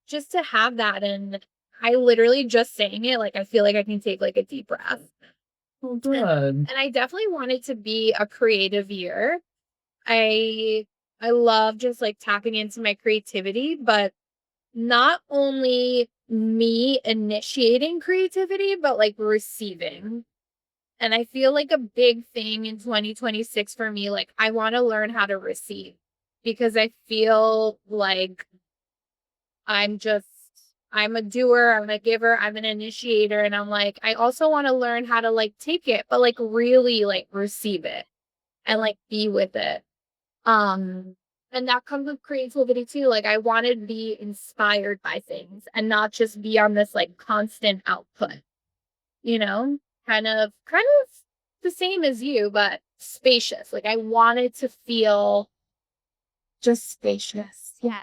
Just to have that. And I literally just saying it, like, I feel like I can take like a deep breath. Oh, good. And I definitely want it to be a creative year. I I love just like tapping into my creativity, but not only me initiating creativity, but like receiving. And I feel like a big thing in 2026 for me, like I want to learn how to receive because I feel like I'm just, I'm a doer, I'm a giver, I'm an initiator. And I'm like, I also want to learn how to like take it, but like really like receive it and like be with it. Um, and that comes with creativity too. Like I want to be inspired by things and not just be on this like constant output, you know, kind of the same as you, but spacious. Like I wanted to feel just spacious. Yes.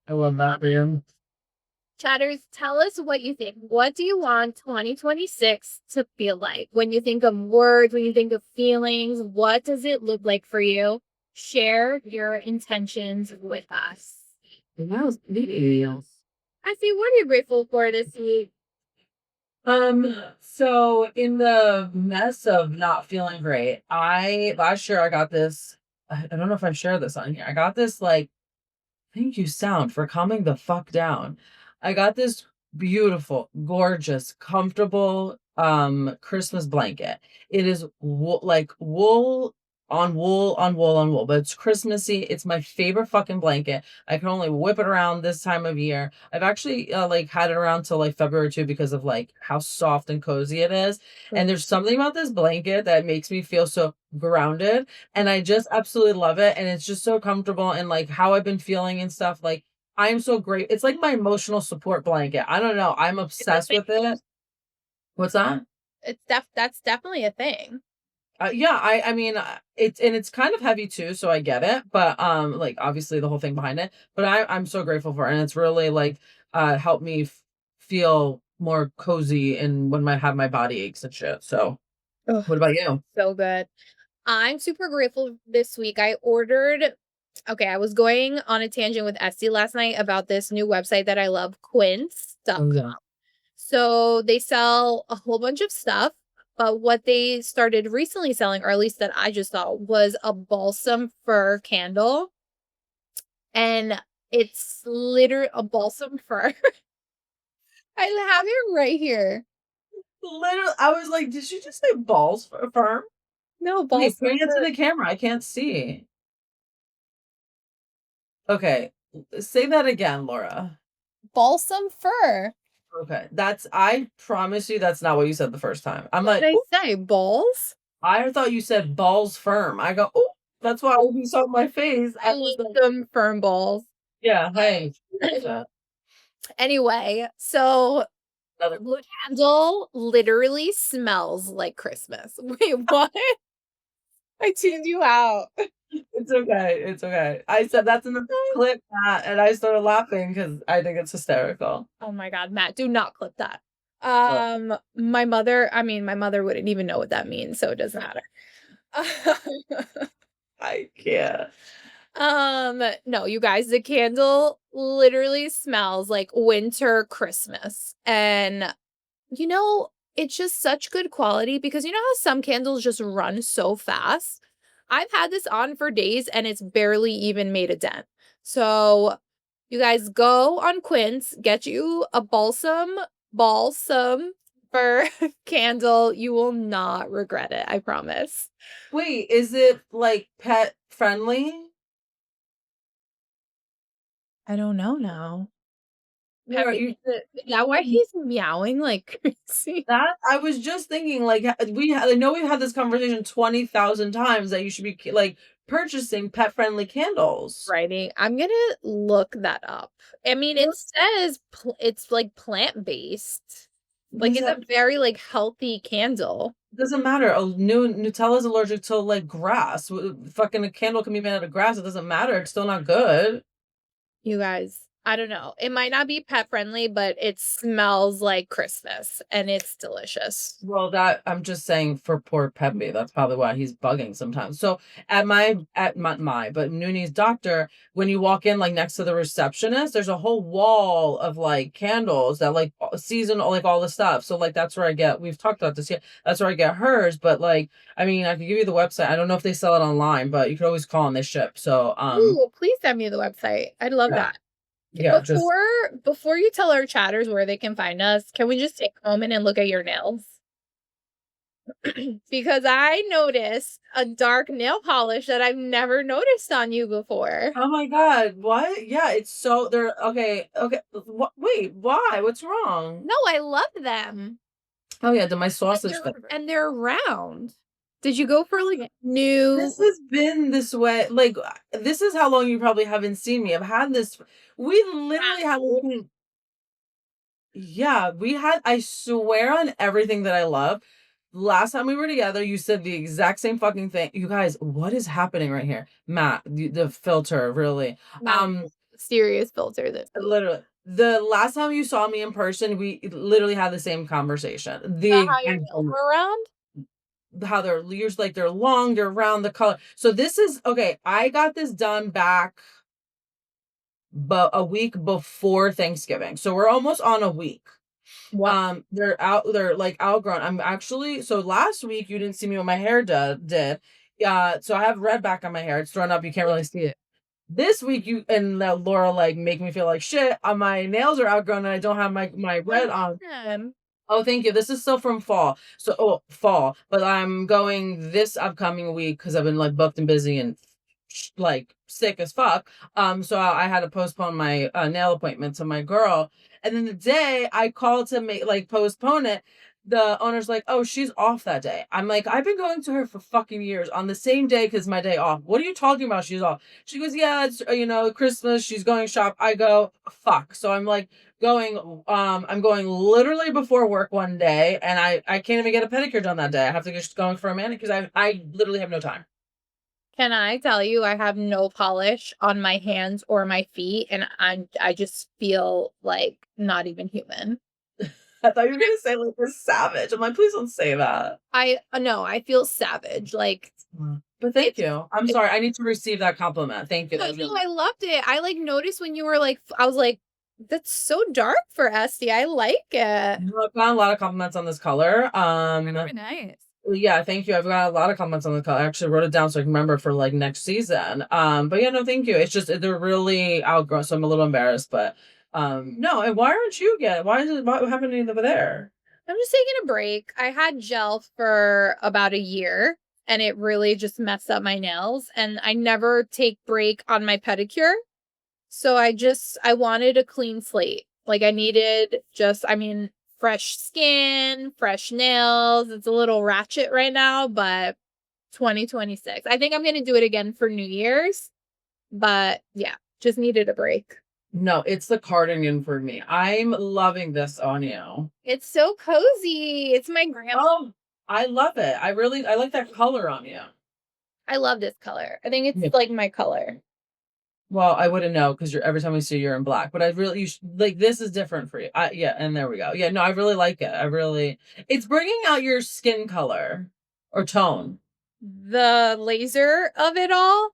I love that, man. Chatters, tell us what you think. What do you want 2026 to feel like? When you think of words, when you think of feelings, what does it look like for you? Share your intentions with us. I see. What are you grateful for this week? So in the mess of not feeling great, I last year I got this. I don't know if I've shared this on here. I got this like thank you, sound, for calming the fuck down. I got this beautiful, gorgeous, comfortable Christmas blanket. It is like wool on wool on wool on wool, but it's Christmassy. It's my favorite fucking blanket. I can only whip it around this time of year. I've actually like had it around till like February too because of like how soft and cozy it is. And there's something about this blanket that makes me feel so grounded and I just absolutely love it. And it's just so comfortable and like how I've been feeling and stuff. Like I'm so great. It's like my emotional support blanket. I don't know. I'm obsessed with it. What's that? That's definitely a thing. Yeah, I mean, it's kind of heavy too, so I get it. But like obviously the whole thing behind it. But I'm so grateful for it, and it's really like helped me feel more cozy and when I have my body aches and shit. So, Ugh, what about you? so good. I'm super grateful this week. I ordered Okay, I was going on a tangent with Esty last night about this new website that I love, Oh quince.com. yeah. So they sell a whole bunch of stuff, but what they started recently selling, or at least that I just saw, was a balsam fir candle. And it's literally a balsam fir. I have it right here. Literally, I was like, did she just say balls firm? No, Wait, balsam bring it to fir. the camera. I can't see. Okay, say that again, Laura. Balsam fir. Okay, I promise you that's not what you said the first time. I'm What like, did "Ooh," I say? Balls? I thought you said balls firm. I go, oh, that's why when you saw my face, I I was need like, some firm balls. yeah, hey. Yeah, Anyway, so another the candle literally smells like Christmas. Wait, what? I tuned you out. it's okay. It's okay. I said that's in the clip, Matt, and I started laughing because I think it's hysterical. Oh my God, Matt, do not clip that. Uh, My mother wouldn't even know what that means, so it doesn't matter. I can't. No, you guys, the candle literally smells like winter Christmas. And it's just such good quality because you know how some candles just run so fast? I've had this on for days and it's barely even made a dent. So you guys go on Quince, get you a balsam for candle. You will not regret it, I promise. Wait, is it like pet friendly? I don't know now. Laura, you Is that why he's meowing like crazy? that I was just thinking, like, I know we've had this conversation 20,000 times that you should be like purchasing pet-friendly candles. Writing. I'm gonna look that up. I mean, it says it's like plant-based. Like it's a very like healthy candle. Doesn't matter. Oh, Nutella's allergic to like grass. Fucking a candle can be made out of grass. It doesn't matter. It's still not good. You guys, I don't know. It might not be pet friendly, but it smells like Christmas and it's delicious. Well, that I'm just saying for poor Pepe. That's probably why he's bugging sometimes. So but Nooney's doctor, when you walk in, like next to the receptionist, there's a whole wall of like candles that like seasonal, like all the stuff. So like that's where I get. We've talked about this here. That's where I get hers. But like, I mean, I can give you the website. I don't know if they sell it online, but you can always call and they ship. So Ooh, please send me the website. I'd love yeah, that. yeah, just Before you tell our chatters where they can find us, can we just take a moment and look at your nails? Because I noticed a dark nail polish that I've never noticed on you before. oh my God, what? Yeah, it's so they're okay. Okay, what? Wait, why? What's wrong? No, I love them. Oh yeah, my sausage. And they're round. Did you go for like new? This has been this way. Like this is how long you probably haven't seen me. I've had this. We literally had. Yeah, we had. I swear on everything that I love. Last time we were together, you said the exact same fucking thing. You guys, what is happening right here, Matt? The filter, really. Serious filter. That Literally. The last time you saw me in person, we literally had the same conversation. how your nails were round? How their ears, like they're long, they're round, the color. So this is okay. I got this done back but a week before Thanksgiving. So we're almost on a week. Wow. They're like outgrown. I'm actually so last week you didn't see me when my hair did. Yeah, so I have red back on my hair. It's thrown up, you can't really see it. This week you and Laura like make me feel like shit. My nails are outgrown and I don't have my red on. Oh, thank you. This is still from fall. So, fall. But I'm going this upcoming week because I've been like booked and busy and like sick as fuck. So I had to postpone my nail appointment to my girl. And then the day I called to make like postpone it, the owner's like, "Oh, she's off that day." I'm like, "I've been going to her for fucking years on the same day because my day off. What are you talking about? She's off." She goes, "Yeah, it's Christmas. She's going shop." I go, "Fuck." So I'm like I'm going literally before work one day and I can't even get a pedicure done that day. I have to just going for a manicure because I literally have no time. Can I tell you I have no polish on my hands or my feet and I just feel like not even human. I thought you were gonna say like we're savage. I'm like, please don't say that. No, I feel savage. Like but thank you. I'm sorry. I need to receive that compliment. Thank you. No, I loved it. I like noticed when you were like I was like, that's so dark for Esty. I like it. I've gotten a lot of compliments on this color. Very nice. Yeah, thank you. I've got a lot of comments on the color. I actually wrote it down so I can remember for like next season. But yeah, no, thank you. It's just they're really outgrown, so I'm a little embarrassed. But no. And why aren't you yet? Why is it what happening over there? I'm just taking a break. I had gel for about a year and it really just messed up my nails. And I never take break on my pedicure. So I wanted a clean slate. Like I needed fresh skin, fresh nails. It's a little ratchet right now, but 2026. I think I'm going to do it again for New Year's. But yeah, just needed a break. No, it's the cardigan for me. I'm loving this on you. It's so cozy. It's my grandma. Oh, I love it. I like that color on you. I love this color. I think it's like my color. Well, I wouldn't know because every time we see you're in black, but I really like this is different for you. Yeah, and there we go. Yeah, no, I really like it. It's bringing out your skin color or tone. The laser of it all.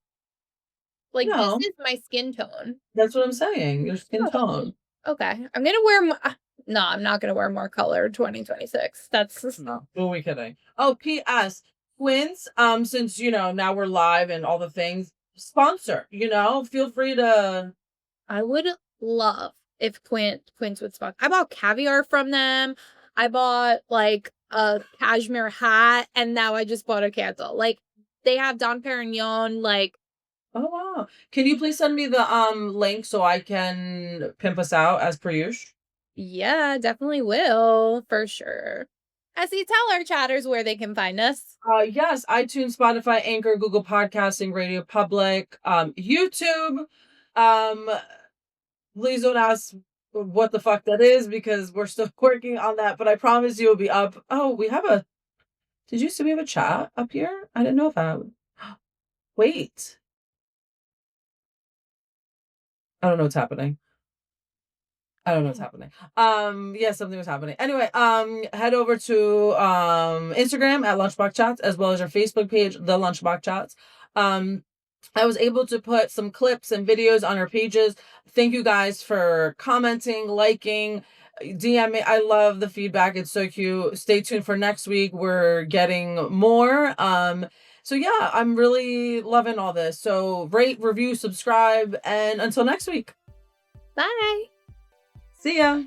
Like No, this is my skin tone. that's what I'm saying. Your skin tone. Okay, I'm gonna wear. No, I'm not gonna wear more color. 2026. That's no. Who are we kidding? Oh, P.S. Quince. Since now we're live and all the things. Sponsor. Feel free to. I would love if Quince would sponsor. I bought caviar from them. I bought like a cashmere hat, and now I just bought a candle. Like they have Dom Perignon. Like, oh wow! Can you please send me the link so I can pimp us out as per usual? Yeah, definitely will for sure. Essie, tell our chatters where they can find us. Yes, iTunes, Spotify, Anchor, Google Podcasting, Radio Public, YouTube. Um, please don't ask what the fuck that is because we're still working on that, but I promise you it'll be up. Oh, did you see we have a chat up here? I didn't know that. Wait. I don't know what's happening. I don't know what's happening. Yeah, something was happening. Anyway, head over to Instagram at Lunchbox Chats as well as your Facebook page, The Lunchbox Chats. I was able to put some clips and videos on our pages. Thank you guys for commenting, liking, DMing. I love the feedback. It's so cute. Stay tuned for next week. We're getting more. So yeah, I'm really loving all this. So rate, review, subscribe, and until next week. Bye. See ya.